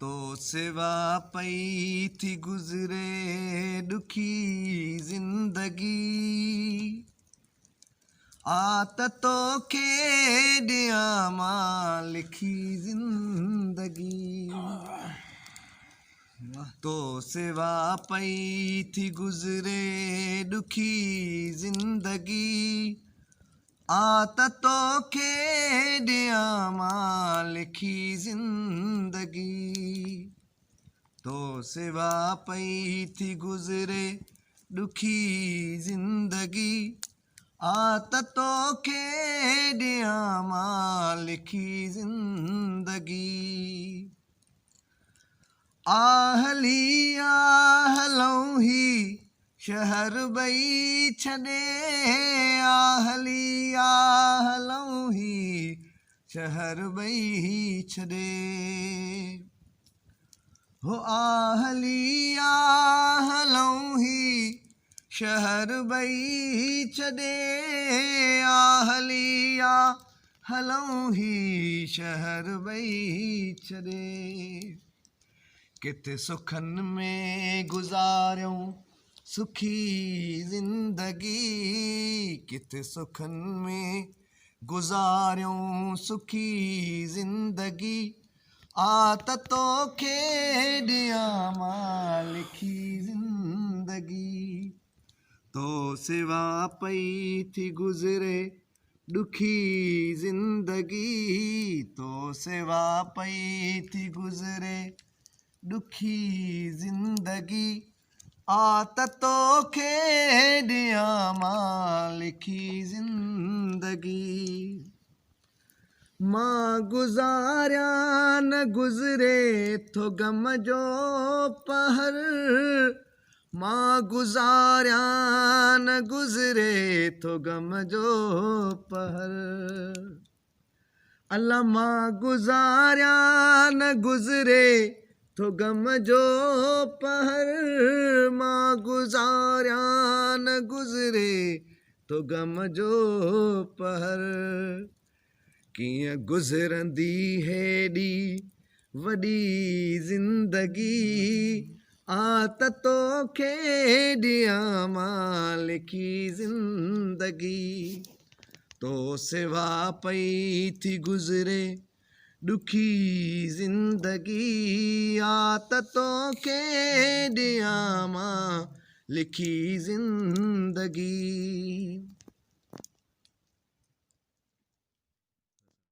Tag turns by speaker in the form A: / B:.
A: तो सिवा पई थी गुज़रे ॾुखी ज़िंदगी आततो खे ॾियां मां लिखी ज़िंदगी तो सिवा पई थी गुज़रे ॾुखी ज़िंदगी आततो खे ॾियां मां लिखी ज़िंदगी तो सिवा पई थी गुज़रे ॾुखी ज़िंदगी आततो खे ॾियां मां लिखी ज़िंदगी आहली आहलऊं ही शहर ॿई छॾे आहली आहलऊं ही शहर ॿई छॾे हो आहली आहलऊं ही शहर ॿई छॾे आहली आहलऊं ही शहर ॿई छॾे किथे सुखनि में गुज़ारियूं सुखी ज़िंदगी किथे सुखनि में गुज़ारियूं सुखी ज़िंदगी आततो खे ॾियां मां लिखी ज़िंदगी तो सिवा पई थी गुज़रे ॾुखी ज़िंदगी तो सिवा पई थी गुज़रे ॾुखी ज़िंदगी आततो खे ॾियां मां लिखी ज़िंदगी मां गुज़ारिया न गुज़रे थो ग़म जो पहर मां गुज़ारिया न गुज़रे थो ग़म जो पहर अल्लाह मां गुज़ारिया न गुज़रे तो ग़म जो पहर मां गुज़ारिया न गुज़रे तो ग़म जो पहर कीअं गुज़रंदी हेॾी वॾी ज़िंदगी आततो खे ॾियां मां लिखी ज़िंदगी तो सिवा पई थी गुज़रे ॾुखी ज़िंदगी आततो खे ॾियां मां लिखी ज़िंदगी